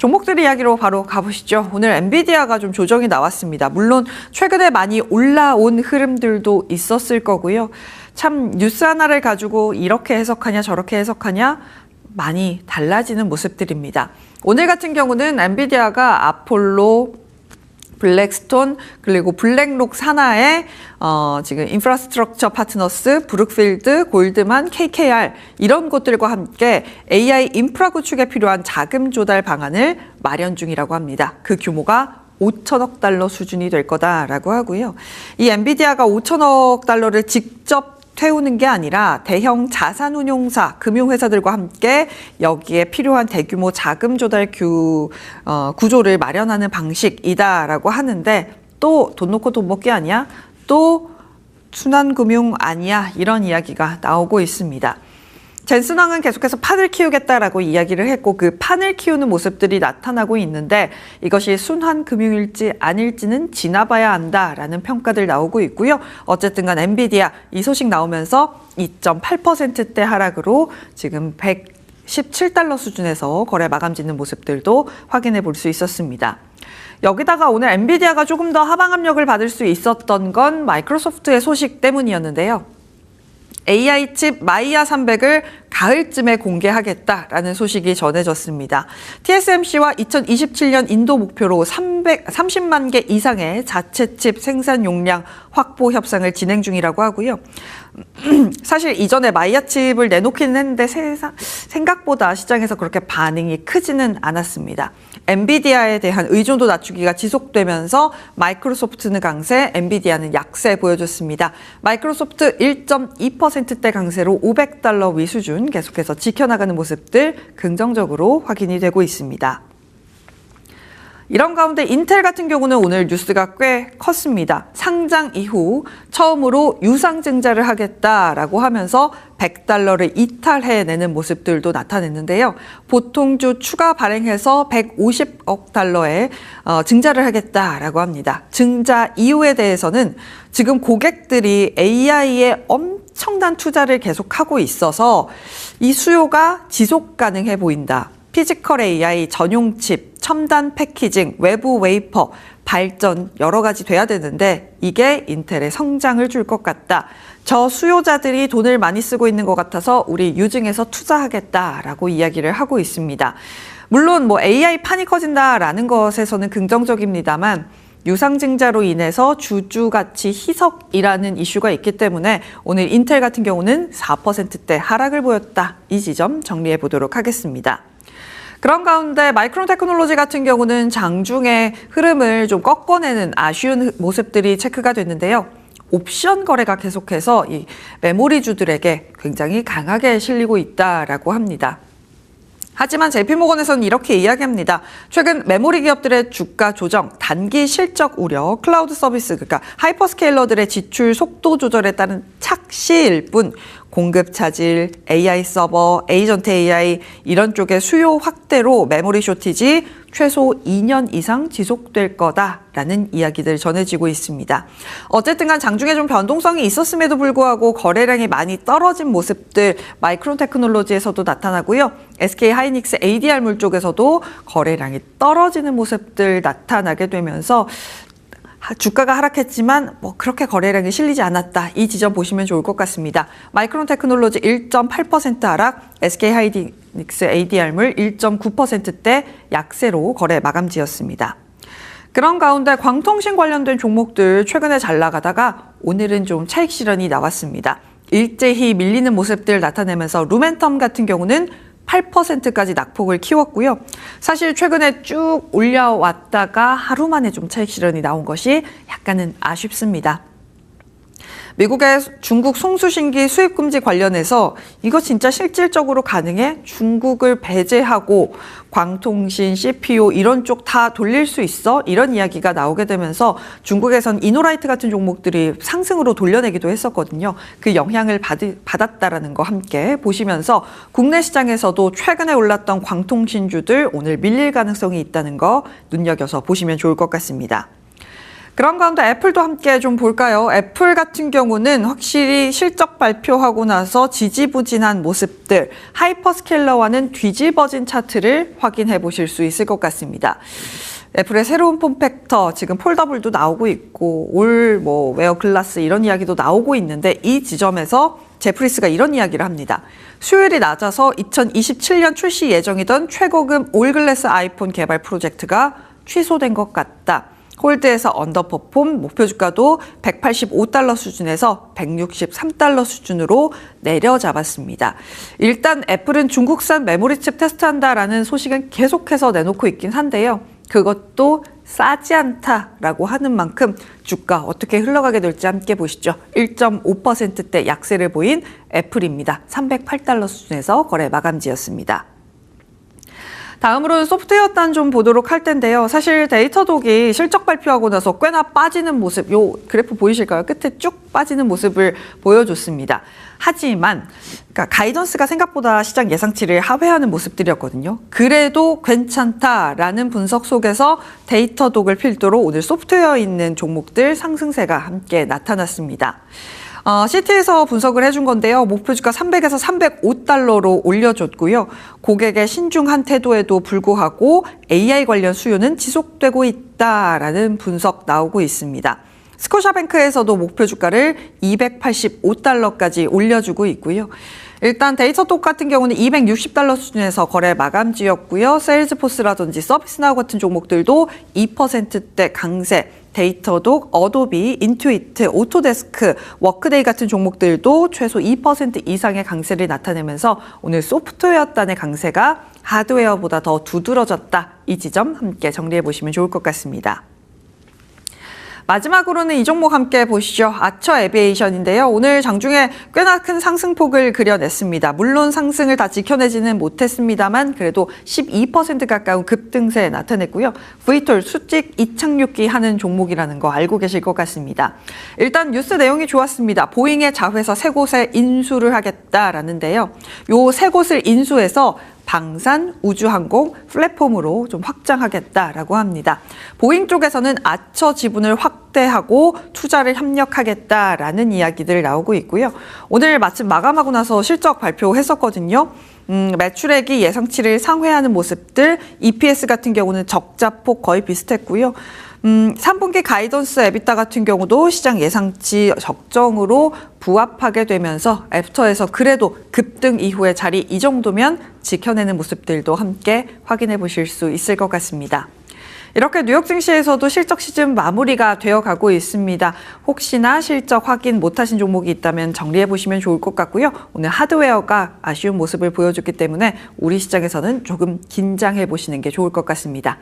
종목들 이야기로 바로 가보시죠. 오늘 엔비디아가 좀 조정이 나왔습니다. 물론 최근에 많이 올라온 흐름들도 있었을 거고요. 참 뉴스 하나를 가지고 이렇게 해석하냐 저렇게 해석하냐 많이 달라지는 모습들입니다. 오늘 같은 경우는 엔비디아가 아폴로, 블랙스톤 그리고 블랙록 산하의 지금 인프라스트럭처 파트너스, 브룩필드, 골드만, KKR 이런 곳들과 함께 AI 인프라 구축에 필요한 자금 조달 방안을 마련 중이라고 합니다. 그 규모가 5천억 달러 수준이 될 거다라고 하고요. 이 엔비디아가 5천억 달러를 직접 태우는 게 아니라 대형 자산운용사, 금융회사들과 함께 여기에 필요한 대규모 자금 조달 구조를 마련하는 방식이다라고 하는데 또 돈 놓고 돈 먹기 아니야? 또 순환금융 아니야? 이런 이야기가 나오고 있습니다. 젠슨왕은 계속해서 판을 키우겠다라고 이야기를 했고 그 판을 키우는 모습들이 나타나고 있는데 이것이 순환금융일지 아닐지는 지나봐야 한다라는 평가들 나오고 있고요. 어쨌든 간 엔비디아 이 소식 나오면서 2.8%대 하락으로 지금 117달러 수준에서 거래 마감 짓는 모습들도 확인해 볼 수 있었습니다. 여기다가 오늘 엔비디아가 조금 더 하방 압력을 받을 수 있었던 건 마이크로소프트의 소식 때문이었는데요. AI 칩 마이야 300을 가을쯤에 공개하겠다라는 소식이 전해졌습니다. TSMC와 2027년 인도 목표로 30만 개 이상의 자체 칩 생산 용량 확보 협상을 진행 중이라고 하고요. 사실 이전에 마이야 칩을 내놓기는 했는데 생각보다 시장에서 그렇게 반응이 크지는 않았습니다. 엔비디아에 대한 의존도 낮추기가 지속되면서 마이크로소프트는 강세, 엔비디아는 약세 보여줬습니다. 마이크로소프트 1.2%대 강세로 500달러 위 수준 계속해서 지켜나가는 모습들 긍정적으로 확인이 되고 있습니다. 이런 가운데 인텔 같은 경우는 오늘 뉴스가 꽤 컸습니다. 상장 이후 처음으로 유상증자를 하겠다라고 하면서 100달러를 이탈해내는 모습들도 나타냈는데요. 보통주 추가 발행해서 150억 달러의 증자를 하겠다라고 합니다. 증자 이유에 대해서는 지금 고객들이 AI에 엄청난 투자를 계속하고 있어서 이 수요가 지속 가능해 보인다. 피지컬 AI, 전용 칩, 첨단 패키징, 외부 웨이퍼, 발전 여러 가지 돼야 되는데 이게 인텔의 성장을 줄 것 같다. 저 수요자들이 돈을 많이 쓰고 있는 것 같아서 우리 유증에서 투자하겠다라고 이야기를 하고 있습니다. 물론 뭐 AI 판이 커진다라는 것에서는 긍정적입니다만 유상증자로 인해서 주주가치 희석이라는 이슈가 있기 때문에 오늘 인텔 같은 경우는 4%대 하락을 보였다. 이 지점 정리해 보도록 하겠습니다. 그런 가운데 마이크론 테크놀로지 같은 경우는 장중에 흐름을 좀 꺾어내는 아쉬운 모습들이 체크가 됐는데요. 옵션 거래가 계속해서 이 메모리주들에게 굉장히 강하게 실리고 있다라고 합니다. 하지만 JP모건에서는 이렇게 이야기합니다. 최근 메모리 기업들의 주가 조정, 단기 실적 우려, 클라우드 서비스, 그러니까 하이퍼스케일러들의 지출 속도 조절에 따른 착시일 뿐 공급 차질, AI 서버, 에이전트 AI 이런 쪽의 수요 확대로 메모리 쇼티지 최소 2년 이상 지속될 거다라는 이야기들 전해지고 있습니다. 어쨌든 간 장중에 좀 변동성이 있었음에도 불구하고 거래량이 많이 떨어진 모습들 마이크론 테크놀로지에서도 나타나고요. SK 하이닉스 ADR물 쪽에서도 거래량이 떨어지는 모습들 나타나게 되면서 주가가 하락했지만 뭐 그렇게 거래량이 실리지 않았다. 이 지점 보시면 좋을 것 같습니다. 마이크론 테크놀로지 1.8% 하락, SK 하이닉스 ADR물 1.9%대 약세로 거래 마감지였습니다. 그런 가운데 광통신 관련된 종목들 최근에 잘 나가다가 오늘은 좀 차익 실현이 나왔습니다. 일제히 밀리는 모습들 나타내면서 루멘텀 같은 경우는 8%까지 낙폭을 키웠고요. 사실 최근에 쭉 올려왔다가 하루 만에 좀 차익 실현이 나온 것이 약간은 아쉽습니다. 미국의 중국 송수신기 수입 금지 관련해서 이거 진짜 실질적으로 가능해? 중국을 배제하고 광통신, CPU 이런 쪽 다 돌릴 수 있어? 이런 이야기가 나오게 되면서 중국에선 이노라이트 같은 종목들이 상승으로 돌려내기도 했었거든요. 그 영향을 받았다라는 거 함께 보시면서 국내 시장에서도 최근에 올랐던 광통신주들 오늘 밀릴 가능성이 있다는 거 눈여겨서 보시면 좋을 것 같습니다. 그런 가운데 애플도 함께 좀 볼까요? 애플 같은 경우는 확실히 실적 발표하고 나서 지지부진한 모습들, 하이퍼스케일러와는 뒤집어진 차트를 확인해 보실 수 있을 것 같습니다. 애플의 새로운 폼팩터, 지금 폴더블도 나오고 있고 올 웨어 글라스 이런 이야기도 나오고 있는데 이 지점에서 제프리스가 이런 이야기를 합니다. 수요일이 낮아서 2027년 출시 예정이던 최고급 올글래스 아이폰 개발 프로젝트가 취소된 것 같다. 홀드에서 언더퍼폼, 목표 주가도 185달러 수준에서 163달러 수준으로 내려잡았습니다. 일단 애플은 중국산 메모리칩 테스트한다라는 소식은 계속해서 내놓고 있긴 한데요. 그것도 싸지 않다라고 하는 만큼 주가 어떻게 흘러가게 될지 함께 보시죠. 1.5%대 약세를 보인 애플입니다. 308달러 수준에서 거래 마감지였습니다. 다음으로는 소프트웨어 단 좀 보도록 할 텐데요. 사실 데이터독이 실적 발표하고 나서 꽤나 빠지는 모습, 요 그래프 보이실까요? 끝에 쭉 빠지는 모습을 보여줬습니다. 하지만 가이던스가 생각보다 시장 예상치를 하회하는 모습들이었거든요. 그래도 괜찮다라는 분석 속에서 데이터독을 필두로 오늘 소프트웨어 있는 종목들 상승세가 함께 나타났습니다. 시티에서 분석을 해준 건데요. 목표 주가 300에서 305달러로 올려줬고요. 고객의 신중한 태도에도 불구하고 AI 관련 수요는 지속되고 있다라는 분석 나오고 있습니다. 스코샤뱅크에서도 목표 주가를 285달러까지 올려주고 있고요. 일단 데이터톡 같은 경우는 260달러 수준에서 거래 마감지였고요. 세일즈포스라든지 서비스나우 같은 종목들도 2%대 강세, 데이터독, 어도비, 인투이트, 오토데스크, 워크데이 같은 종목들도 최소 2% 이상의 강세를 나타내면서 오늘 소프트웨어 단의 강세가 하드웨어보다 더 두드러졌다. 이 지점 함께 정리해 보시면 좋을 것 같습니다. 마지막으로는 이 종목 함께 보시죠. 아처 에비에이션인데요. 오늘 장중에 꽤나 큰 상승폭을 그려냈습니다. 물론 상승을 다 지켜내지는 못했습니다만 그래도 12% 가까운 급등세 나타냈고요. VTOL 수직 이착륙기 하는 종목이라는 거 알고 계실 것 같습니다. 일단 뉴스 내용이 좋았습니다. 보잉의 자회사 세 곳에 인수를 하겠다라는데요. 요 세 곳을 인수해서 방산, 우주항공, 플랫폼으로 좀 확장하겠다라고 합니다. 보잉 쪽에서는 아처 지분을 확대하고 투자를 협력하겠다라는 이야기들 나오고 있고요. 오늘 마침 마감하고 나서 실적 발표했었거든요. 매출액이 예상치를 상회하는 모습들, EPS 같은 경우는 적자폭 거의 비슷했고요. 3분기 가이던스 에비타 같은 경우도 시장 예상치 적정으로 부합하게 되면서 애프터에서 그래도 급등 이후의 자리 이 정도면 지켜내는 모습들도 함께 확인해 보실 수 있을 것 같습니다. 이렇게 뉴욕 증시에서도 실적 시즌 마무리가 되어가고 있습니다. 혹시나 실적 확인 못하신 종목이 있다면 정리해 보시면 좋을 것 같고요. 오늘 하드웨어가 아쉬운 모습을 보여줬기 때문에 우리 시장에서는 조금 긴장해 보시는 게 좋을 것 같습니다.